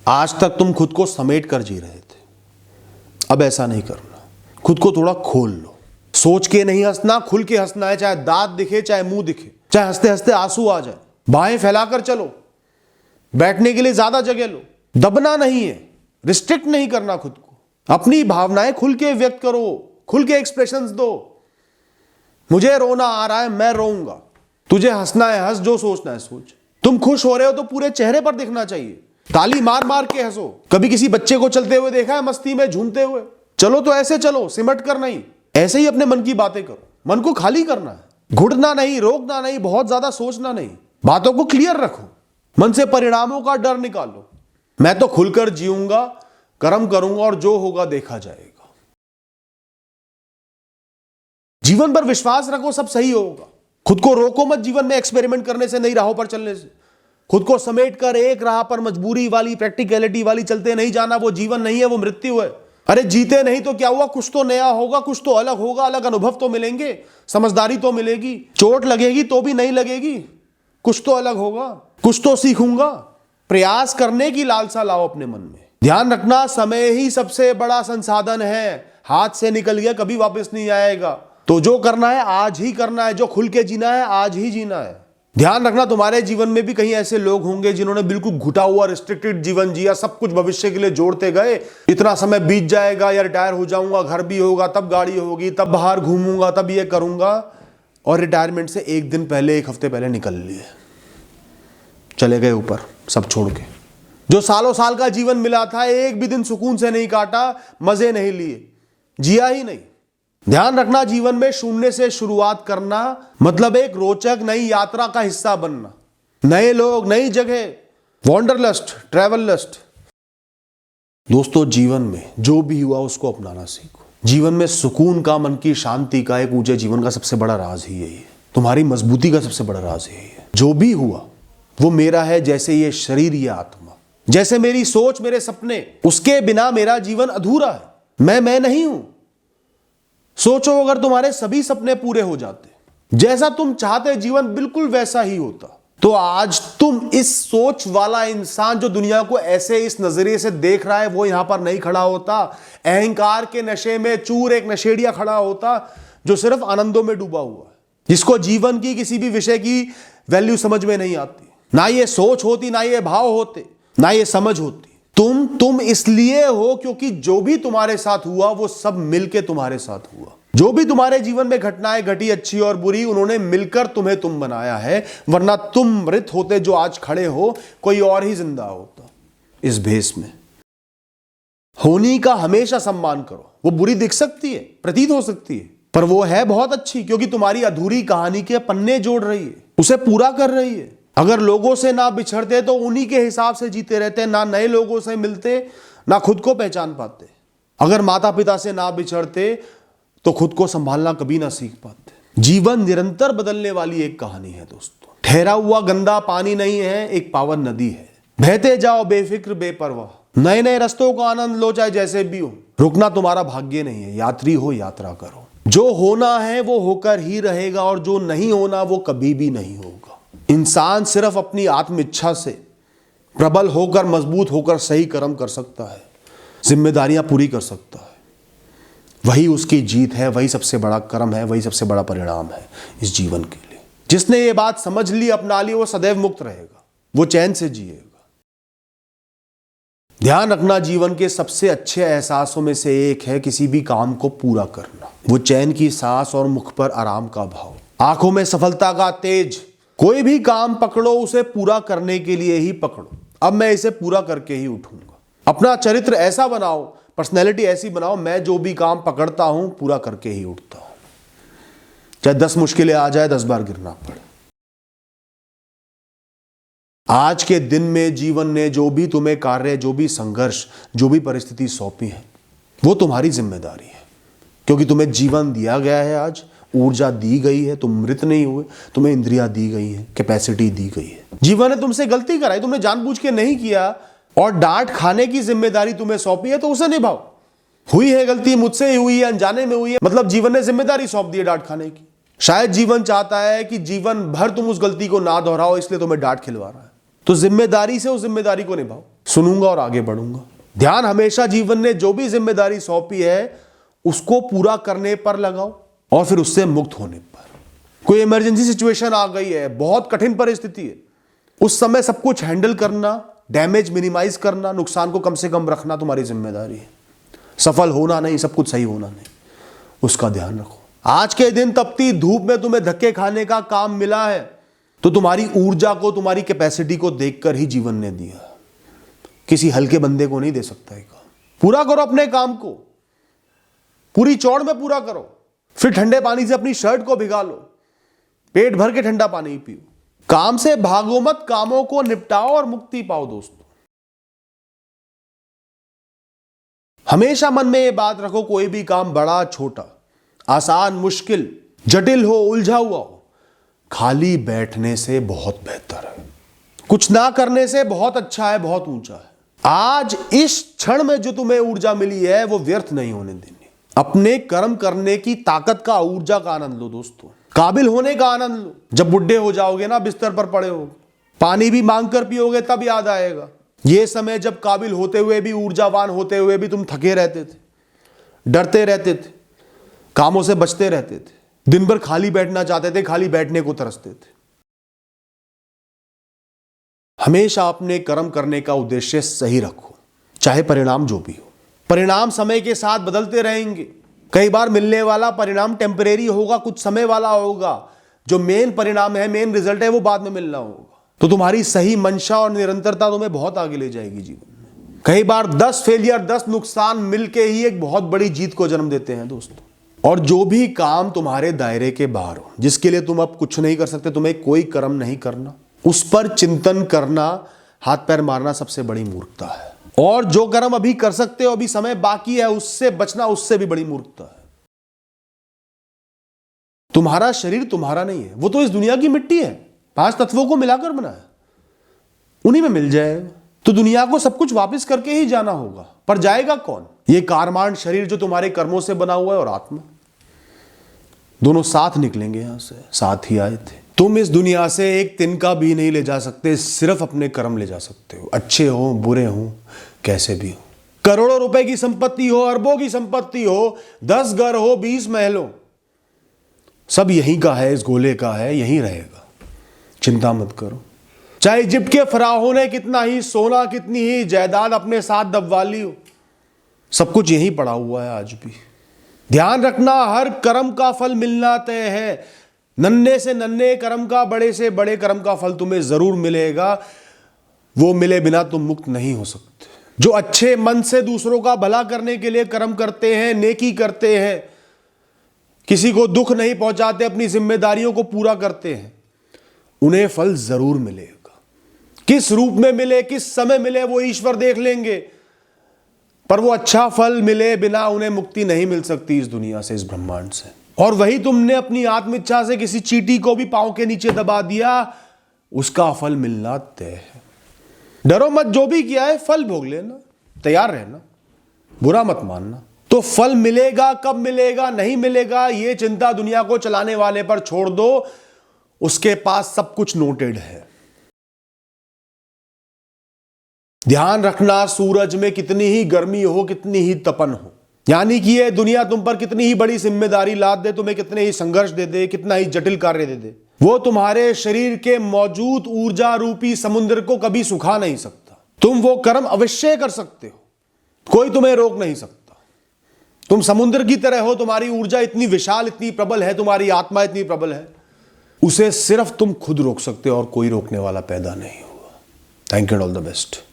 आज तक तुम खुद को समेट कर जी रहे थे, अब ऐसा नहीं करना। खुद को थोड़ा खोल लो। सोच के नहीं हंसना, खुल के हंसना है। चाहे दांत दिखे, चाहे मुंह दिखे, चाहे हंसते हंसते आंसू आ जाए। बाहें फैलाकर चलो। बैठने के लिए ज्यादा जगह लो। दबना नहीं है, रिस्ट्रिक्ट नहीं करना खुद को। अपनी भावनाएं खुल के व्यक्त करो, खुल के एक्सप्रेशंस दो। मुझे रोना आ रहा है, मैं रोऊंगा। तुझे हंसना है, हंस। जो सोचना है सोच। तुम खुश हो रहे हो तो पूरे चेहरे पर दिखना चाहिए। ताली मार मार के हंसो। कभी किसी बच्चे को चलते हुए देखा है मस्ती में झूमते हुए? चलो तो ऐसे चलो, सिमट कर नहीं। ऐसे ही अपने मन की बातें करो। मन को खाली करना है, घुटना नहीं, रोकना नहीं, बहुत ज्यादा सोचना नहीं। बातों को क्लियर रखो। मन से परिणामों का डर निकालो। मैं तो खुलकर जीऊंगा, कर्म करूंगा और जो होगा देखा जाएगा। जीवन पर विश्वास रखो, सब सही होगा। खुद को रोको मत जीवन में एक्सपेरिमेंट करने से, नई राहों पर चलने से। खुद को समेट कर एक राह पर मजबूरी वाली, प्रैक्टिकलिटी वाली चलते नहीं जाना। वो जीवन नहीं है, वो मृत्यु है। अरे जीते नहीं तो क्या हुआ? कुछ तो नया होगा, कुछ तो अलग होगा। अलग अनुभव तो मिलेंगे, समझदारी तो मिलेगी। चोट लगेगी तो भी नहीं लगेगी। कुछ तो अलग होगा, कुछ तो सीखूंगा। प्रयास करने की लालसा लाओ अपने मन में। ध्यान रखना, समय ही सबसे बड़ा संसाधन है। हाथ से निकल गया, कभी वापस नहीं आएगा। तो जो करना है आज ही करना है। जो खुल के जीना है आज ही जीना है। ध्यान रखना, तुम्हारे जीवन में भी कहीं ऐसे लोग होंगे जिन्होंने बिल्कुल घुटा हुआ, रिस्ट्रिक्टेड जीवन जिया। सब कुछ भविष्य के लिए जोड़ते गए। इतना समय बीत जाएगा या रिटायर हो जाऊंगा, घर भी होगा, तब गाड़ी होगी, तब बाहर घूमूंगा, तब ये करूंगा। और रिटायरमेंट से एक दिन पहले, एक हफ्ते पहले निकल लिए, चले गए ऊपर सब छोड़ के। जो सालों साल का जीवन मिला था, एक भी दिन सुकून से नहीं काटा, मजे नहीं लिए, जिया ही नहीं। ध्यान रखना, जीवन में शून्य से शुरुआत करना मतलब एक रोचक नई यात्रा का हिस्सा बनना। नए लोग, नई जगह, वॉन्डरलस्ट, ट्रैवललस्ट। दोस्तों, जीवन में जो भी हुआ उसको अपनाना सीखो। जीवन में सुकून का, मन की शांति का, एक ऊंचे जीवन का सबसे बड़ा राज ही यही है। तुम्हारी मजबूती का सबसे बड़ा राज यही है। जो भी हुआ वो मेरा है, जैसे ये शरीर, ये आत्मा, जैसे मेरी सोच, मेरे सपने। उसके बिना मेरा जीवन अधूरा है। मैं नहीं हूं। सोचो, अगर तुम्हारे सभी सपने पूरे हो जाते, जैसा तुम चाहते, जीवन बिल्कुल वैसा ही होता, तो आज तुम इस सोच वाला इंसान जो दुनिया को ऐसे इस नजरिए से देख रहा है, वो यहां पर नहीं खड़ा होता। अहंकार के नशे में चूर एक नशेड़िया खड़ा होता जो सिर्फ आनंदों में डूबा हुआ है, जिसको जीवन की किसी भी विषय की वैल्यू समझ में नहीं आती। ना ये सोच होती, ना ये भाव होते, ना ये समझ होती। तुम इसलिए हो क्योंकि जो भी तुम्हारे साथ हुआ वो सब मिलके तुम्हारे साथ हुआ। जो भी तुम्हारे जीवन में घटनाएं घटी, अच्छी और बुरी, उन्होंने मिलकर तुम्हें तुम बनाया है। वरना तुम मृत होते जो आज खड़े हो, कोई और ही जिंदा होता इस भेष में। होनी का हमेशा सम्मान करो। वो बुरी दिख सकती है, प्रतीत हो सकती है, पर वो है बहुत अच्छी, क्योंकि तुम्हारी अधूरी कहानी के पन्ने जोड़ रही है, उसे पूरा कर रही है। अगर लोगों से ना बिछड़ते तो उन्हीं के हिसाब से जीते रहते, ना नए लोगों से मिलते, ना खुद को पहचान पाते। अगर माता पिता से ना बिछड़ते तो खुद को संभालना कभी ना सीख पाते। जीवन निरंतर बदलने वाली एक कहानी है दोस्तों। ठहरा हुआ गंदा पानी नहीं है, एक पावन नदी है। बहते जाओ बेफिक्र बेपरवाह, नए नए रास्तों का आनंद लो, चाहे जैसे भी हो। रुकना तुम्हारा भाग्य नहीं है, यात्री हो, यात्रा करो। जो होना है वो होकर ही रहेगा, और जो नहीं होना वो कभी भी नहीं होगा। इंसान सिर्फ अपनी आत्म इच्छा से प्रबल होकर, मजबूत होकर सही कर्म कर सकता है, जिम्मेदारियां पूरी कर सकता है। वही उसकी जीत है, वही सबसे बड़ा कर्म है, वही सबसे बड़ा परिणाम है इस जीवन के लिए। जिसने ये बात समझ ली, अपना ली, वो सदैव मुक्त रहेगा, वो चैन से जिएगा। ध्यान रखना, जीवन के सबसे अच्छे एहसासों में से एक है किसी भी काम को पूरा करना। वो चैन की सांस और मुख पर आराम का भाव, आंखों में सफलता का तेज। कोई भी काम पकड़ो, उसे पूरा करने के लिए ही पकड़ो। अब मैं इसे पूरा करके ही उठूंगा। अपना चरित्र ऐसा बनाओ, पर्सनैलिटी ऐसी बनाओ, मैं जो भी काम पकड़ता हूं पूरा करके ही उठता हूं, चाहे 10 मुश्किलें आ जाए, 10 बार गिरना पड़े। आज के दिन में जीवन ने जो भी तुम्हें कार्य, जो भी संघर्ष, जो भी परिस्थिति सौंपी है, वो तुम्हारी जिम्मेदारी है, क्योंकि तुम्हें जीवन दिया गया है। आज ऊर्जा दी गई है, तुम मृत नहीं हुए, तुम्हें इंद्रियां दी गई है, कैपेसिटी दी गई है। जीवन ने तुमसे गलती कराई, तुमने जानबूझ के नहीं किया, और डांट खाने की जिम्मेदारी तुम्हें सौंपी है, तो उसे निभाओ। हुई है गलती, मुझसे ही हुई है, अनजाने में हुई है, मतलब जीवन ने जिम्मेदारी सौंप दी है डांट खाने की। शायद जीवन चाहता है कि जीवन भर तुम उस गलती को ना दोहराओ, इसलिए तुम्हें डांट खिलवा रहा है। तो जिम्मेदारी से उस जिम्मेदारी को निभाओ। सुनूंगा और आगे बढ़ूंगा। ध्यान हमेशा जीवन ने जो भी जिम्मेदारी सौंपी है उसको पूरा करने पर लगाओ और फिर उससे मुक्त होने पर। कोई इमरजेंसी सिचुएशन आ गई है, बहुत कठिन परिस्थिति है, उस समय सब कुछ हैंडल करना, डैमेज मिनिमाइज करना, नुकसान को कम से कम रखना तुम्हारी जिम्मेदारी है। सफल होना नहीं, सब कुछ सही होना नहीं, उसका ध्यान रखो। आज के दिन तपती धूप में तुम्हें धक्के खाने का काम मिला है तो तुम्हारी ऊर्जा को, तुम्हारी कैपेसिटी को देखकर ही जीवन ने दिया। किसी हल्के बंदे को नहीं दे सकता है काम। पूरा करो अपने काम को, पूरी चौड़ में पूरा करो। फिर ठंडे पानी से अपनी शर्ट को भिगा लो, पेट भर के ठंडा पानी पियो। काम से भागो मत, कामों को निपटाओ और मुक्ति पाओ दोस्तों। हमेशा मन में यह बात रखो, कोई भी काम बड़ा छोटा, आसान मुश्किल, जटिल हो, उलझा हुआ हो, खाली बैठने से बहुत बेहतर है। कुछ ना करने से बहुत अच्छा है, बहुत ऊंचा है। आज इस क्षण में जो तुम्हें ऊर्जा मिली है वो व्यर्थ नहीं होने देनी। अपने कर्म करने की ताकत का, ऊर्जा का आनंद लो दोस्तों। काबिल होने का आनंद लो। जब बुढ़े हो जाओगे ना, बिस्तर पर पड़े हो, पानी भी मांग कर पियोगे तब याद आएगा ये समय जब काबिल होते हुए भी, ऊर्जावान होते हुए भी तुम थके रहते थे, डरते रहते थे, कामों से बचते रहते थे, दिन भर खाली बैठना चाहते थे, खाली बैठने को तरसते थे। हमेशा अपने कर्म करने का उद्देश्य सही रखो, चाहे परिणाम जो भी हो। परिणाम समय के साथ बदलते रहेंगे। कई बार मिलने वाला परिणाम टेम्परेरी होगा, कुछ समय वाला होगा। जो मेन परिणाम है, मेन रिजल्ट है, वो बाद में मिलना होगा। तो तुम्हारी सही मंशा और निरंतरता तुम्हें बहुत आगे ले जाएगी जीवन में। कई बार 10 फेलियर, 10 नुकसान मिलके ही एक बहुत बड़ी जीत को जन्म देते हैं दोस्तों। और जो भी काम तुम्हारे दायरे के बाहर हो, जिसके लिए तुम अब कुछ नहीं कर सकते, तुम्हें कोई कर्म नहीं करना, उस पर चिंतन करना, हाथ पैर मारना सबसे बड़ी मूर्खता है। और जो कर्म अभी कर सकते हो, अभी समय बाकी है, उससे बचना उससे भी बड़ी मूर्खता है। तुम्हारा शरीर तुम्हारा नहीं है, वो तो इस दुनिया की मिट्टी है, 5 तत्वों को मिलाकर बना है, उन्हीं में मिल जाए तो दुनिया को सब कुछ वापस करके ही जाना होगा। पर जाएगा कौन? ये कारमान शरीर जो तुम्हारे कर्मों से बना हुआ है और आत्मा, दोनों साथ निकलेंगे यहां से, साथ ही आए थे। तुम इस दुनिया से एक तिनका भी नहीं ले जा सकते, सिर्फ अपने कर्म ले जा सकते हो। अच्छे हो, बुरे हो, कैसे भी हो। करोड़ों रुपए की संपत्ति हो, अरबों की संपत्ति हो, 10 घर हो, 20 महल हो, सब यहीं का है, इस गोले का है, यहीं रहेगा। चिंता मत करो। चाहे इजिप्ट के फराहों ने कितना ही सोना, कितनी ही जायदाद अपने साथ दबवा ली हो, सब कुछ यहीं पड़ा हुआ है आज भी। ध्यान रखना, हर कर्म का फल मिलना तय है। नन्हे से नन्हे कर्म का, बड़े से बड़े कर्म का फल तुम्हें जरूर मिलेगा। वो मिले बिना तुम मुक्त नहीं हो सकते। जो अच्छे मन से दूसरों का भला करने के लिए कर्म करते हैं, नेकी करते हैं, किसी को दुख नहीं पहुंचाते, अपनी जिम्मेदारियों को पूरा करते हैं, उन्हें फल जरूर मिलेगा। किस रूप में मिले, किस समय मिले, वो ईश्वर देख लेंगे, पर वो अच्छा फल मिले बिना उन्हें मुक्ति नहीं मिल सकती इस दुनिया से, इस ब्रह्मांड से। और वही तुमने अपनी आत्मिच्छा से किसी चींटी को भी पांव के नीचे दबा दिया, उसका फल मिलना तय है। डरो मत, जो भी किया है फल भोग लेना, तैयार रहना, बुरा मत मानना। तो फल मिलेगा, कब मिलेगा, नहीं मिलेगा, ये चिंता दुनिया को चलाने वाले पर छोड़ दो, उसके पास सब कुछ नोटेड है। ध्यान रखना, सूरज में कितनी ही गर्मी हो, कितनी ही तपन हो, यानी कि ये दुनिया तुम पर कितनी ही बड़ी जिम्मेदारी लाद दे, तुम्हें कितने ही संघर्ष दे दे, कितना ही जटिल कार्य दे दे, वो तुम्हारे शरीर के मौजूद ऊर्जा रूपी समुद्र को कभी सुखा नहीं सकता। तुम वो कर्म अवश्य कर सकते हो, कोई तुम्हें रोक नहीं सकता। तुम समुद्र की तरह हो, तुम्हारी ऊर्जा इतनी विशाल, इतनी प्रबल है, तुम्हारी आत्मा इतनी प्रबल है, उसे सिर्फ तुम खुद रोक सकते हो और कोई रोकने वाला पैदा नहीं हुआ। Thank you and all the best.